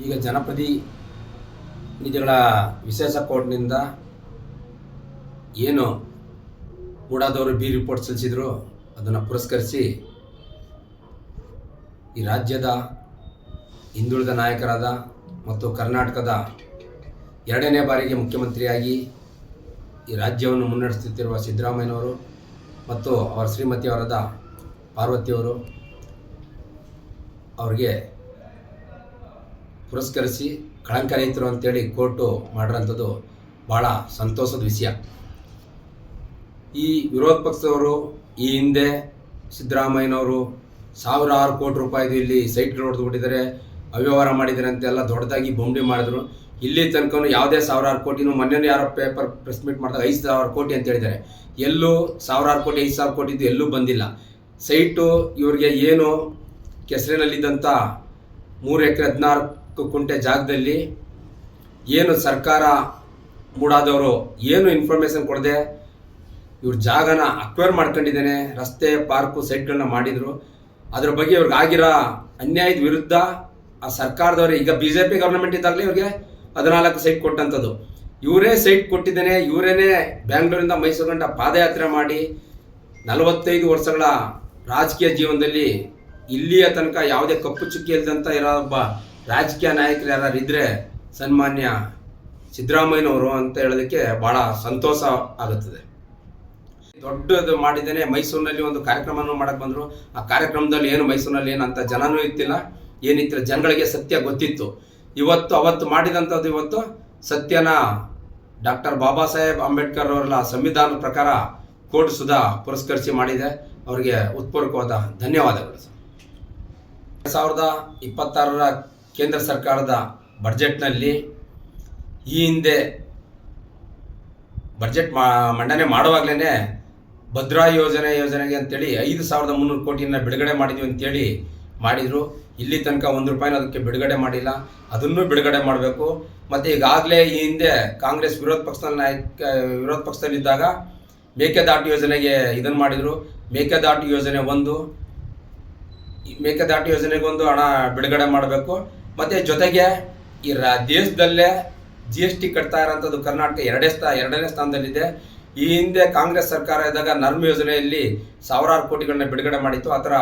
ಈಗ ಜನಪ್ರತಿನಿಧಿಗಳ ವಿಶೇಷ ಕೋರ್ಟ್ನಿಂದ ಏನು ಮೂಡಾದವರು ಬಿ ರಿಪೋರ್ಟ್ ಸಲ್ಲಿಸಿದ್ರು ಅದನ್ನು ಪುರಸ್ಕರಿಸಿ ಈ ರಾಜ್ಯದ ಹಿಂದುಳಿದ ನಾಯಕರಾದ ಮತ್ತು ಕರ್ನಾಟಕದ ಎರಡನೇ ಬಾರಿಗೆ ಮುಖ್ಯಮಂತ್ರಿಯಾಗಿ ಈ ರಾಜ್ಯವನ್ನು ಮುನ್ನಡೆಸುತ್ತಿರುವ ಸಿದ್ದರಾಮಯ್ಯನವರು ಮತ್ತು ಅವರ ಶ್ರೀಮತಿಯವರಾದ ಪಾರ್ವತಿಯವರು ಅವರಿಗೆ ಪುರಸ್ಕರಿಸಿ ಕಳಂಕರಹಿತರು ಅಂತೇಳಿ ಕೋರ್ಟು ಮಾಡಿರೋಂಥದ್ದು ಭಾಳ ಸಂತೋಷದ ವಿಷಯ. ಈ ವಿರೋಧ ಪಕ್ಷದವರು ಈ ಹಿಂದೆ ಸಿದ್ದರಾಮಯ್ಯನವರು ಸಾವಿರಾರು ಕೋಟಿ ರೂಪಾಯಿದು ಇಲ್ಲಿ ಸೈಟ್ಗಳು ಹೊಡೆದುಬಿಟ್ಟಿದ್ದಾರೆ, ಅವ್ಯವಹಾರ ಮಾಡಿದ್ದಾರೆ ಅಂತೆಲ್ಲ ದೊಡ್ಡದಾಗಿ ಬೊಂಬೆ ಮಾಡಿದ್ರು. ಇಲ್ಲಿ ತನಕ ಯಾವುದೇ ಸಾವಿರಾರು ಕೋಟಿನೂ ಮೊನ್ನೆ ಯಾರೋ ಪೇಪರ್ ಪ್ರೆಸ್ ಮೀಟ್ ಮಾಡಿದಾಗ 5,000 ಕೋಟಿ ಅಂತ ಹೇಳಿದ್ದಾರೆ. ಎಲ್ಲೂ ಸಾವಿರಾರು ಕೋಟಿ 5,000 ಕೋಟಿದ್ದು ಎಲ್ಲೂ ಬಂದಿಲ್ಲ. ಸೈಟು ಇವ್ರಿಗೆ ಏನು ಕೆಸರಿನಲ್ಲಿದ್ದಂಥ 3 ಎಕರೆ 14 ಕುಂಟೆ ಜಾಗದಲ್ಲಿ ಏನು ಸರ್ಕಾರ ಮೂಡಾದವರು ಏನು ಇನ್ಫಾರ್ಮೇಷನ್ ಕೊಡದೆ ಇವ್ರ ಜಾಗನ ಅಕ್ವೈರ್ ಮಾಡ್ಕೊಂಡಿದ್ದೇನೆ, ರಸ್ತೆ ಪಾರ್ಕು ಸೈಟ್ಗಳನ್ನ ಮಾಡಿದರು. ಅದ್ರ ಬಗ್ಗೆ ಇವ್ರಿಗೆ ಆಗಿರೋ ಅನ್ಯಾಯದ ವಿರುದ್ಧ ಆ ಸರ್ಕಾರದವರು ಈಗ BJP ಗೌರ್ಮೆಂಟ್ ಇದ್ದಾಗಲೇ ಇವ್ರಿಗೆ 14 ಸೈಟ್ ಕೊಟ್ಟಂಥದ್ದು. ಇವರೇ ಸೈಟ್ ಕೊಟ್ಟಿದ್ದೇನೆ, ಇವರೇನೇ ಬ್ಯಾಂಗ್ಳೂರಿಂದ ಮೈಸೂರು ಗಂಟ ಪಾದಯಾತ್ರೆ ಮಾಡಿ 45 ವರ್ಷಗಳ ರಾಜಕೀಯ ಜೀವನದಲ್ಲಿ ಇಲ್ಲಿಯ ತನಕ ಯಾವುದೇ ಕಪ್ಪು ಚುಕ್ಕಿ ಇಲ್ಲದಂಥ ಇರೋ ಒಬ್ಬ ರಾಜಕೀಯ ನಾಯಕರು ಯಾರು ಇದ್ದರೆ ಸನ್ಮಾನ್ಯ ಸಿದ್ದರಾಮಯ್ಯನವರು ಅಂತ ಹೇಳೋದಕ್ಕೆ ಭಾಳ ಸಂತೋಷ ಆಗುತ್ತದೆ. ದೊಡ್ಡದು ಮಾಡಿದ್ದೇನೆ. ಮೈಸೂರಿನಲ್ಲಿ ಒಂದು ಕಾರ್ಯಕ್ರಮವನ್ನು ಮಾಡಕ್ಕೆ ಬಂದರು. ಆ ಕಾರ್ಯಕ್ರಮದಲ್ಲಿ ಏನು ಮೈಸೂರಿನಲ್ಲಿ ಏನಂತ ಜನನೂ ಇತ್ತಿಲ್ಲ, ಏನಿತ್ತಿಲ್ಲ. ಜನಗಳಿಗೆ ಸತ್ಯ ಗೊತ್ತಿತ್ತು. ಅವತ್ತು ಮಾಡಿದಂಥದ್ದು ಇವತ್ತು ಸತ್ಯನ ಡಾಕ್ಟರ್ ಬಾಬಾ ಸಾಹೇಬ್ ಅಂಬೇಡ್ಕರ್ ಅವರ ಸಂವಿಧಾನದ ಪ್ರಕಾರ ಕೋರ್ಟ್ ಸುಧಾ ಪುರಸ್ಕರಿಸಿ ಮಾಡಿದೆ. ಅವರಿಗೆ ಉತ್ಪೂರ್ವಕವಾದ ಧನ್ಯವಾದಗಳು. 2026ರ ಕೇಂದ್ರ ಸರ್ಕಾರದ ಬಡ್ಜೆಟ್ನಲ್ಲಿ ಈ ಹಿಂದೆ ಬಡ್ಜೆಟ್ ಮಂಡನೆ ಮಾಡುವಾಗಲೇ ಭದ್ರಾ ಯೋಜನೆಗೆ ಅಂತೇಳಿ 5,300 ಕೋಟಿಯನ್ನು ಬಿಡುಗಡೆ ಮಾಡಿದ್ವಿ ಅಂತೇಳಿ ಮಾಡಿದರು. ಇಲ್ಲಿ ತನಕ 1 ರೂಪಾಯಿನ ಅದಕ್ಕೆ ಬಿಡುಗಡೆ ಮಾಡಿಲ್ಲ. ಅದನ್ನು ಬಿಡುಗಡೆ ಮಾಡಬೇಕು. ಮತ್ತು ಈಗಾಗಲೇ ಈ ಹಿಂದೆ ಕಾಂಗ್ರೆಸ್ ವಿರೋಧ ಪಕ್ಷದಲ್ಲಿದ್ದಾಗ ಮೇಕೆದಾಟು ಯೋಜನೆಗೆ ಇದನ್ನು ಮಾಡಿದರು. ಮೇಕೆದಾಟು ಯೋಜನೆಗೊಂದು ಹಣ ಬಿಡುಗಡೆ ಮಾಡಬೇಕು. ಮತ್ತು ಜೊತೆಗೆ ಈ ದೇಶದಲ್ಲೇ GST ಕಟ್ತಾ ಇರೋಂಥದ್ದು ಕರ್ನಾಟಕ ಎರಡನೇ ಸ್ಥಾನದಲ್ಲಿದೆ. ಈ ಹಿಂದೆ ಕಾಂಗ್ರೆಸ್ ಸರ್ಕಾರ ಇದ್ದಾಗ ನರ್ಮ್ ಯೋಜನೆಯಲ್ಲಿ ಸಾವಿರಾರು ಕೋಟಿಗಳನ್ನ ಬಿಡುಗಡೆ ಮಾಡಿತ್ತು. ಆ ಥರ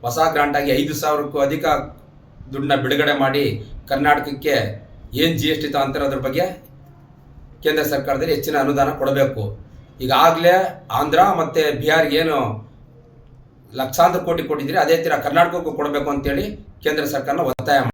ಹೊಸ ಗ್ರಾಂಟಾಗಿ 5,000ಕ್ಕೂ ಅಧಿಕ ದುಡ್ಡನ್ನ ಬಿಡುಗಡೆ ಮಾಡಿ ಕರ್ನಾಟಕಕ್ಕೆ ಏನು GST ಅಂತಿರೋದ್ರ ಬಗ್ಗೆ ಕೇಂದ್ರ ಸರ್ಕಾರದಲ್ಲಿ ಹೆಚ್ಚಿನ ಅನುದಾನ ಕೊಡಬೇಕು. ಈಗಾಗಲೇ ಆಂಧ್ರ ಮತ್ತು ಬಿಹಾರ್ಗೆ ಏನು ಲಕ್ಷಾಂತರ ಕೋಟಿ ಕೊಟ್ಟಿದ್ದೀರಿ, ಅದೇ ಥರ ಕರ್ನಾಟಕಕ್ಕೂ ಕೊಡಬೇಕು ಅಂತೇಳಿ ಕೇಂದ್ರ ಸರ್ಕಾರನ ಒತ್ತಾಯ